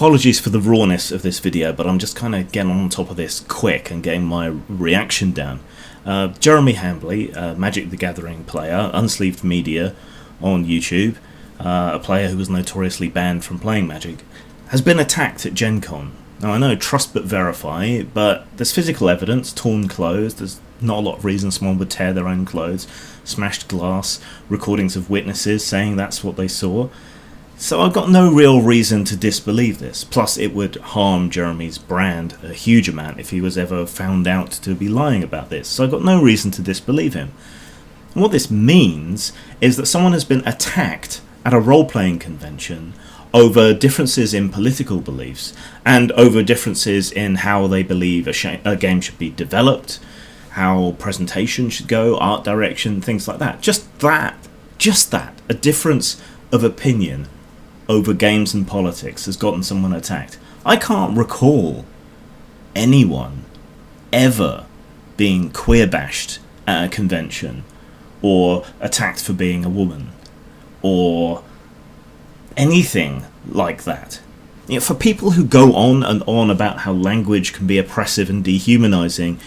apologies for the rawness of this video, but I'm just kind of getting on top of this quick and getting my reaction down. Jeremy Hambly, Magic the Gathering player, Unsleeved Media on YouTube, a player who was notoriously banned from playing Magic, has been attacked at Gencon. Now I know trust but verify, but there's physical evidence, torn clothes, there's not a lot of reason someone would tear their own clothes, smashed glass, recordings of witnesses saying that's what they saw. So I've got no real reason to disbelieve this. Plus it would harm Jeremy's brand a huge amount if he was ever found out to be lying about this. So I've got no reason to disbelieve him. And what this means is that someone has been attacked at a role-playing convention over differences in political beliefs and over differences in how they believe a game should be developed, how presentation should go, art direction, things like that. Just that, a difference of opinion over games and politics has gotten someone attacked. I can't recall anyone ever being queer bashed at a convention or attacked for being a woman or anything like that. You know, for people who go on and on about how language can be oppressive and dehumanizing,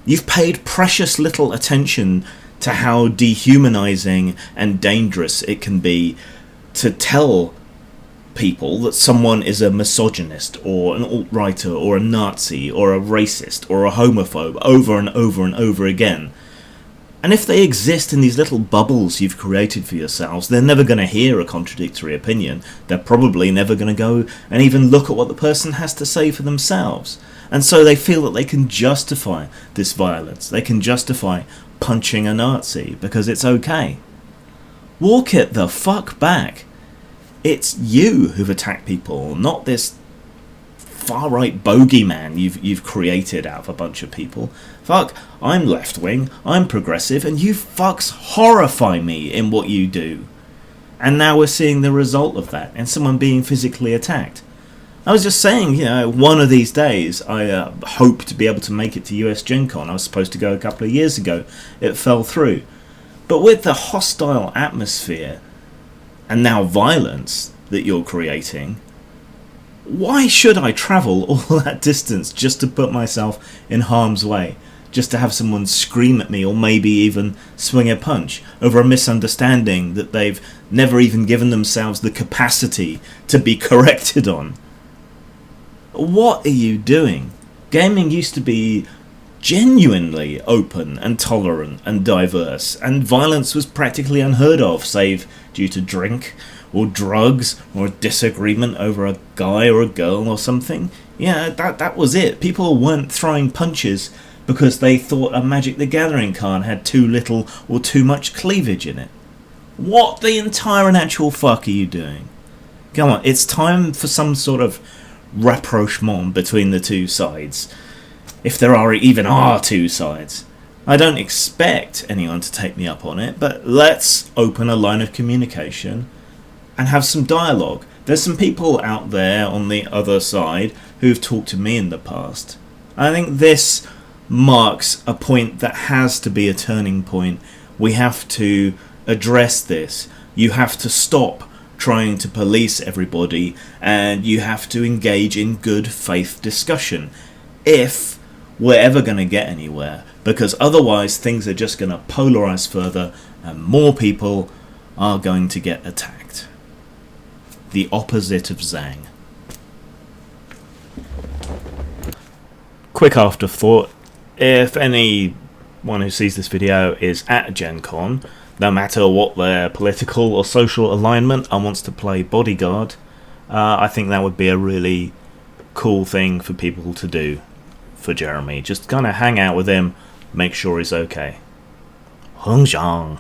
you've paid precious little attention to how dehumanizing and dangerous it can be to tell people that someone is a misogynist or an alt-righter or a Nazi or a racist or a homophobe over and over and over again. And if they exist in these little bubbles you've created for yourselves, they're never going to hear a contradictory opinion. They're probably never going to go and even look at what the person has to say for themselves. And so they feel that they can justify this violence. They can justify punching a Nazi because it's okay. Walk it the fuck back. It's you who've attacked people, not this far-right bogeyman you've created out of a bunch of people. Fuck, I'm left-wing, I'm progressive, and you fucks horrify me in what you do. And now we're seeing the result of that, and someone being physically attacked. I was just saying, you know, one of these days I hope to be able to make it to US Gencon. I was supposed to go a couple of years ago. It fell through. But with the hostile atmosphere and now violence that you're creating, why should I travel all that distance just to put myself in harm's way? Just to have someone scream at me or maybe even swing a punch over a misunderstanding that they've never even given themselves the capacity to be corrected on? What are you doing? Gaming used to be genuinely open and tolerant and diverse, and violence was practically unheard of, save due to drink or drugs or a disagreement over a guy or a girl or something. Yeah, that was it. People weren't throwing punches because they thought a Magic the Gathering card had too little or too much cleavage in it. What the entire and actual fuck are you doing? Come on, it's time for some sort of rapprochement between the two sides. If there even are two sides. I don't expect anyone to take me up on it, but let's open a line of communication and have some dialogue. There's some people out there on the other side who've talked to me in the past. I think this marks a point that has to be a turning point. We have to address this. You have to stop trying to police everybody, and you have to engage in good faith discussion if we're ever going to get anywhere, because otherwise things are just going to polarize further and more people are going to get attacked. The opposite of Zang. Quick afterthought: if anyone who sees this video is at Gencon, no matter what their political or social alignment, and wants to play bodyguard, I think that would be a really cool thing for people to do for Jeremy. Just kind of hang out with him, make sure he's okay. Hung Zhang.